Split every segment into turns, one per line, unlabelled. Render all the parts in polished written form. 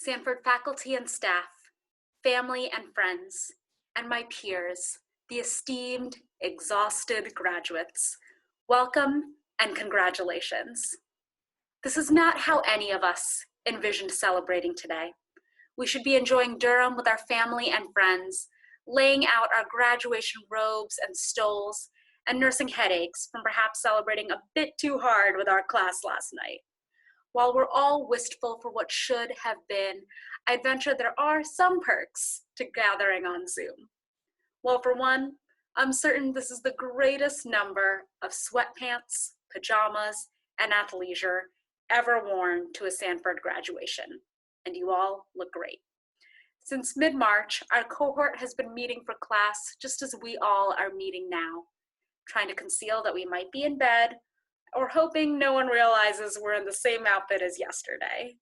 Sanford faculty and staff, family and friends, and my peers, the esteemed, exhausted graduates, welcome and congratulations. This is not how any of us envisioned celebrating today. We should be enjoying Durham with our family and friends, laying out our graduation robes and stoles, and nursing headaches from perhaps celebrating a bit too hard with our class last night. While we're all wistful for what should have been, I'd venture there are some perks to gathering on Zoom. Well, for one, I'm certain this is the greatest number of sweatpants, pajamas, and athleisure ever worn to a Sanford graduation, and you all look great. Since mid-March, our cohort has been meeting for class just as we all are meeting now, trying to conceal that we might be in bed or hoping no one realizes we're in the same outfit as yesterday.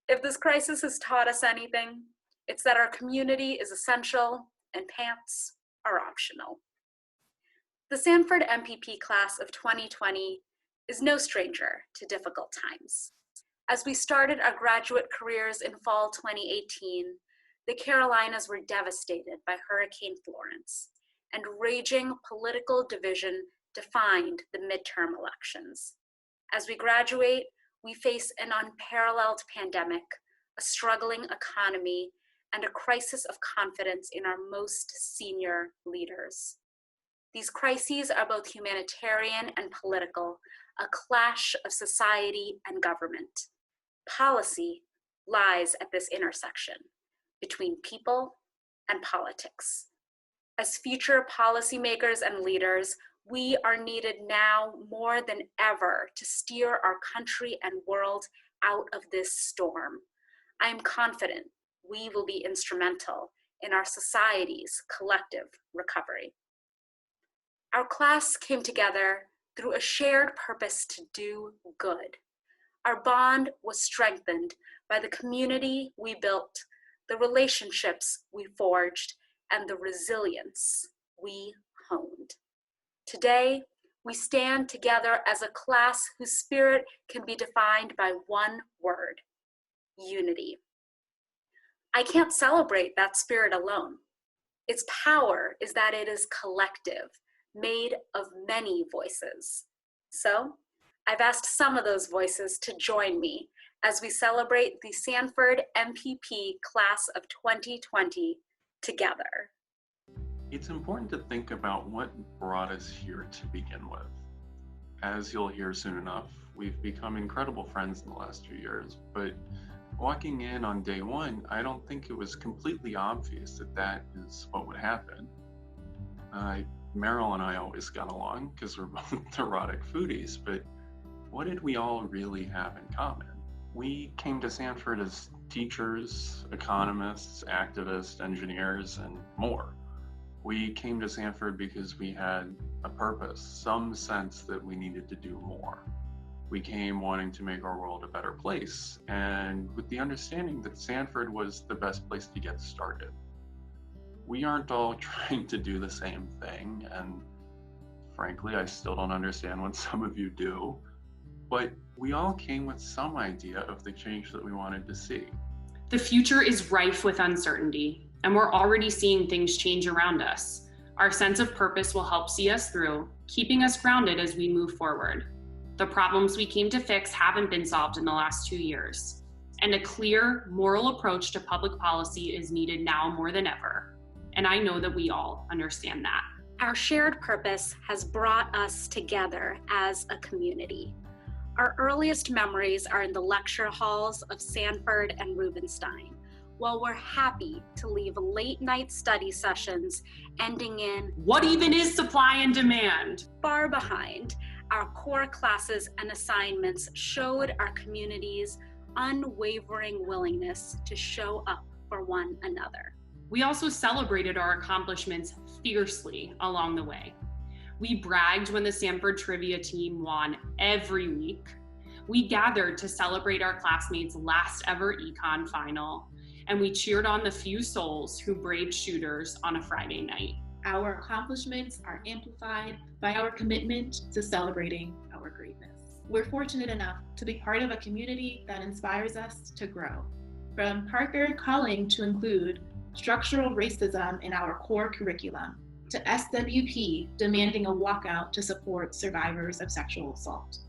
If this crisis has taught us anything, it's that our community is essential and pants are optional. The Sanford MPP class of 2020 is no stranger to difficult times. As we started our graduate careers in fall 2018, the Carolinas were devastated by Hurricane Florence, and raging political division defined the midterm elections. As we graduate, we face an unparalleled pandemic, a struggling economy, and a crisis of confidence in our most senior leaders. These crises are both humanitarian and political, a clash of society and government. Policy lies at this intersection between people and politics. As future policymakers and leaders, we are needed now more than ever to steer our country and world out of this storm. I am confident we will be instrumental in our society's collective recovery. Our class came together through a shared purpose to do good. Our bond was strengthened by the community we built, the relationships we forged, and the resilience we honed. Today, we stand together as a class whose spirit can be defined by one word: unity. I can't celebrate that spirit alone. Its power is that it is collective, made of many voices. So, I've asked some of those voices to join me as we celebrate the Sanford MPP class of 2020 together.
It's important to think about what brought us here to begin with. As you'll hear soon enough, we've become incredible friends in the last 2 years, but walking in on day one, I don't think it was completely obvious that that is what would happen. Meryl and I always got along because we're both neurotic foodies, but what did we all really have in common? We came to Sanford as teachers, economists, activists, engineers, and more. We came to Sanford because we had a purpose, some sense that we needed to do more. We came wanting to make our world a better place, and with the understanding that Sanford was the best place to get started. We aren't all trying to do the same thing, and frankly, I still don't understand what some of you do, but we all came with some idea of the change that we wanted to see.
The future is rife with uncertainty, and we're already seeing things change around us. Our sense of purpose will help see us through, keeping us grounded as we move forward. The problems we came to fix haven't been solved in the last 2 years, and a clear, moral approach to public policy is needed now more than ever. And I know that we all understand that.
Our shared purpose has brought us together as a community. Our earliest memories are in the lecture halls of Sanford and Rubenstein, while we're happy to leave late night study sessions ending in
"What even is supply and demand?"
far behind. Our core classes and assignments showed our community's unwavering willingness to show up for one another.
We also celebrated our accomplishments fiercely along the way. We bragged when the Sanford trivia team won every week. We gathered to celebrate our classmates' last ever econ final, and we cheered on the few souls who braved shooters on a Friday night.
Our accomplishments are amplified by our commitment to celebrating our greatness. We're fortunate enough to be part of a community that inspires us to grow. From Parker calling to include structural racism in our core curriculum, to SWP demanding a walkout to support survivors of sexual assault.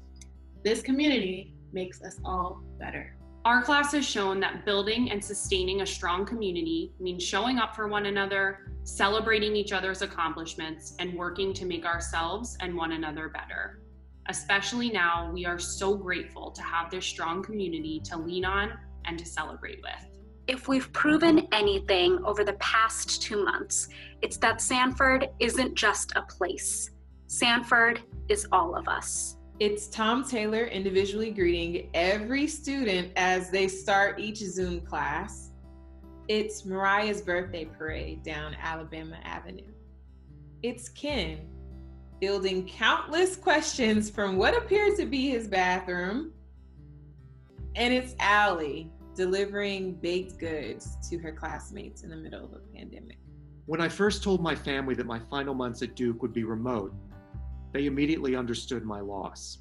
This community makes us all better.
Our class has shown that building and sustaining a strong community means showing up for one another, celebrating each other's accomplishments, and working to make ourselves and one another better. Especially now, we are so grateful to have this strong community to lean on and to celebrate with.
If we've proven anything over the past 2 months, it's that Sanford isn't just a place. Sanford is all of us.
It's Tom Taylor individually greeting every student as they start each Zoom class. It's Mariah's birthday parade down Alabama Avenue. It's Ken fielding countless questions from what appeared to be his bathroom. And it's Allie delivering baked goods to her classmates in the middle of a pandemic.
When I first told my family that my final months at Duke would be remote, they immediately understood my loss.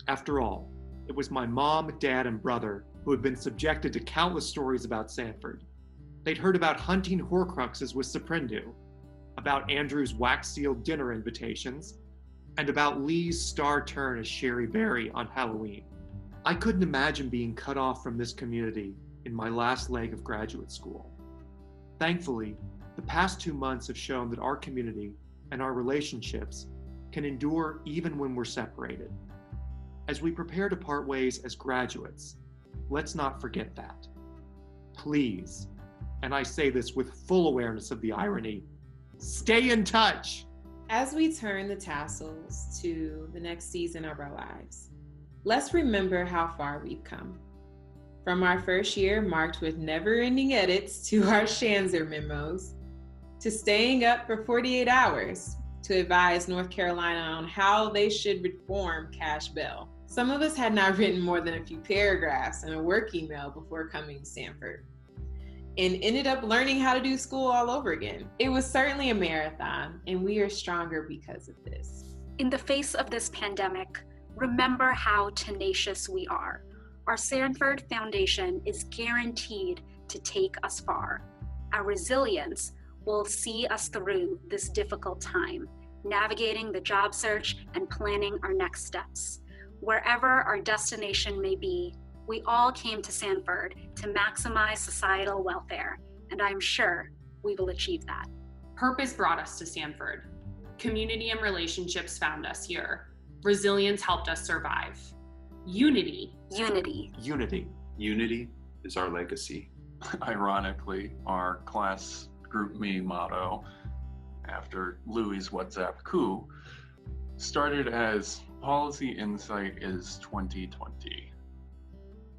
After all, it was my mom, dad, and brother who had been subjected to countless stories about Sanford. They'd heard about hunting Horcruxes with Saprindu, about Andrew's wax-sealed dinner invitations, and about Lee's star turn as Sherry Berry on Halloween. I couldn't imagine being cut off from this community in my last leg of graduate school. Thankfully, the past 2 months have shown that our community and our relationships can endure even when we're separated. As we prepare to part ways as graduates, let's not forget that. Please, and I say this with full awareness of the irony, stay in touch.
As we turn the tassels to the next season of our lives, let's remember how far we've come. From our first year marked with never-ending edits to our Shanzer memos, to staying up for 48 hours to advise North Carolina on how they should reform cash bail. Some of us had not written more than a few paragraphs in a work email before coming to Sanford, and ended up learning how to do school all over again. It was certainly a marathon, and we are stronger because of this.
In the face of this pandemic, remember how tenacious we are. Our Sanford Foundation is guaranteed to take us far. Our resilience will see us through this difficult time, navigating the job search and planning our next steps. Wherever our destination may be, we all came to Sanford to maximize societal welfare, and I'm sure we will achieve that.
Purpose brought us to Sanford. Community and relationships found us here. Resilience helped us survive. Unity.
Unity.
Unity.
Unity is our legacy.
Ironically, our class GroupMe motto, after Louis' WhatsApp coup, started as Policy Insight is 2020.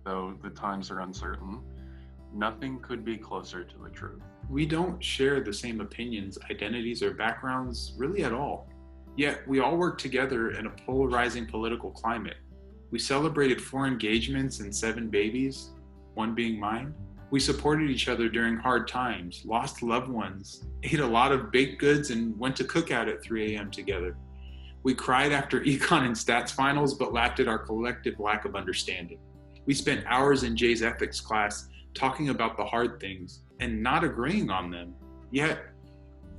Though the times are uncertain, nothing could be closer to the truth.
We don't share the same opinions, identities, or backgrounds really at all. Yet we all work together in a polarizing political climate. We celebrated 4 engagements and 7 babies, one being mine. We supported each other during hard times, lost loved ones, ate a lot of baked goods, and went to cookout at 3 a.m. together. We cried after econ and stats finals, but laughed at our collective lack of understanding. We spent hours in Jay's ethics class talking about the hard things and not agreeing on them. Yet,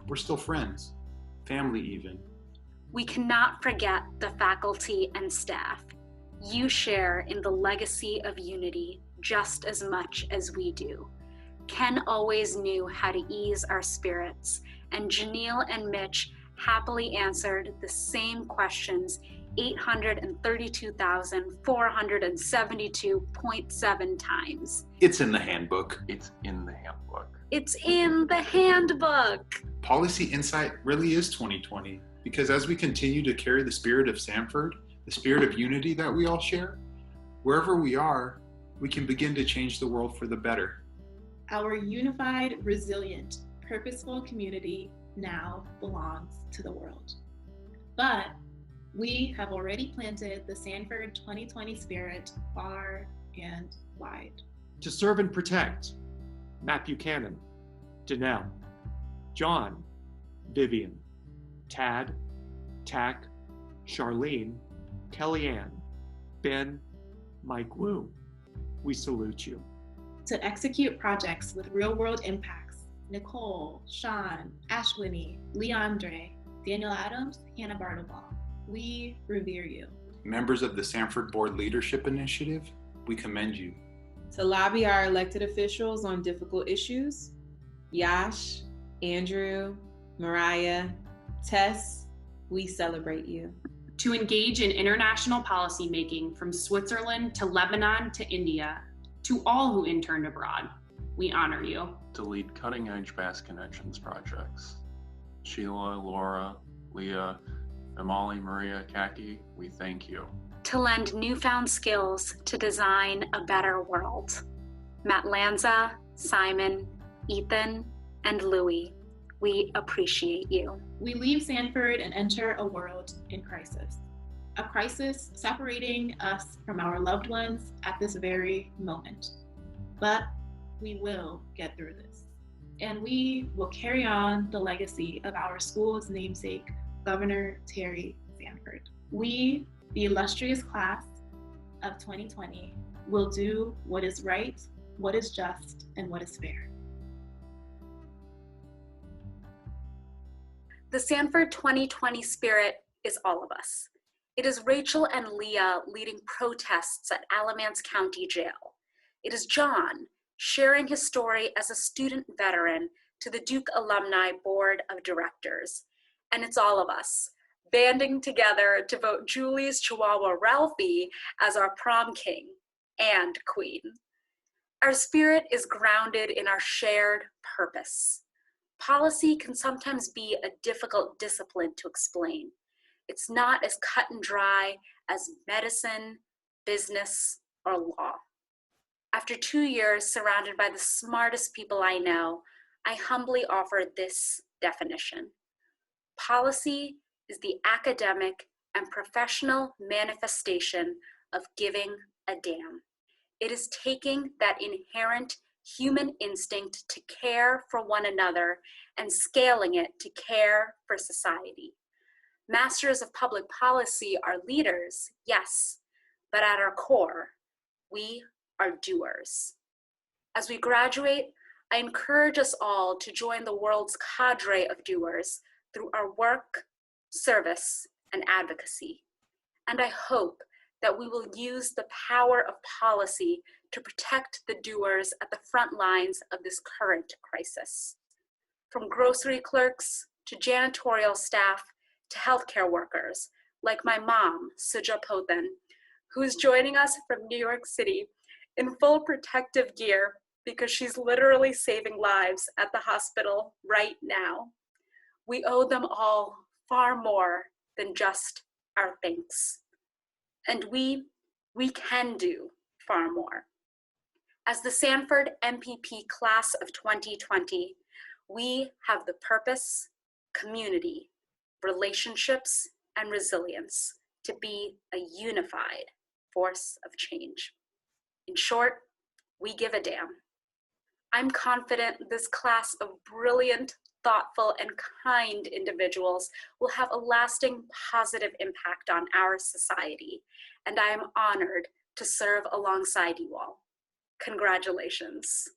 we're still friends, family even.
We cannot forget the faculty and staff. You share in the legacy of unity just as much as we do. Ken always knew how to ease our spirits, and Janelle and Mitch happily answered the same questions 832,472.7 times.
It's in the handbook.
It's in the handbook.
It's in the handbook.
Policy Insight really is 2020, because as we continue to carry the spirit of Sanford, the spirit of unity that we all share, wherever we are, we can begin to change the world for the better.
Our unified, resilient, purposeful community now belongs to the world. But we have already planted the Sanford 2020 spirit far and wide.
To serve and protect, Matt Buchanan, Janelle, John, Vivian, Tad, Tack, Charlene, Kellyanne, Ben, Mike Wu, we salute you.
to execute projects with real-world impacts. Nicole, Sean, Ashwini, Leandre, Daniel Adams, Hannah Bartlebaugh, we revere you.
Members of the Sanford Board Leadership Initiative, we commend you.
To lobby our elected officials on difficult issues, Yash, Andrew, Mariah, Tess, we celebrate you.
To engage in international policymaking from Switzerland to Lebanon to India, to all who interned abroad, we honor you.
To lead cutting-edge Basque Connections projects, Sheila, Laura, Leah, Amali, Maria, Kaki, we thank you.
To lend newfound skills to design a better world. Matt Lanza, Simon, Ethan, and Louie, we appreciate you.
We leave Sanford and enter a world in crisis. A crisis separating us from our loved ones at this very moment. But we will get through this. And we will carry on the legacy of our school's namesake, Governor Terry Sanford. We, the illustrious class of 2020, will do what is right, what is just, and what is fair.
The Sanford 2020 spirit is all of us. It is Rachel and Leah leading protests at Alamance County Jail. It is John sharing his story as a student veteran to the Duke Alumni Board of Directors. And it's all of us banding together to vote Julie's Chihuahua Ralphie as our prom king and queen. Our spirit is grounded in our shared purpose. Policy can sometimes be a difficult discipline to explain. It's not as cut and dry as medicine, business, or law. After 2 years surrounded by the smartest people I know, I humbly offer this definition. Policy is the academic and professional manifestation of giving a damn. It is taking that inherent human instinct to care for one another and scaling it to care for society. Masters of public policy are leaders, yes, but at our core, we are doers. As we graduate, I encourage us all to join the world's cadre of doers through our work, service, and advocacy. And I hope that we will use the power of policy to protect the doers at the front lines of this current crisis. From grocery clerks to janitorial staff to healthcare workers, like my mom, Suja Pothan, who is joining us from New York City in full protective gear because she's literally saving lives at the hospital right now. We owe them all far more than just our thanks. And we can do far more. As the Sanford MPP class of 2020, we have the purpose, community, relationships, and resilience to be a unified force of change. In short, we give a damn. I'm confident this class of brilliant, thoughtful, and kind individuals will have a lasting positive impact on our society, and I am honored to serve alongside you all. Congratulations.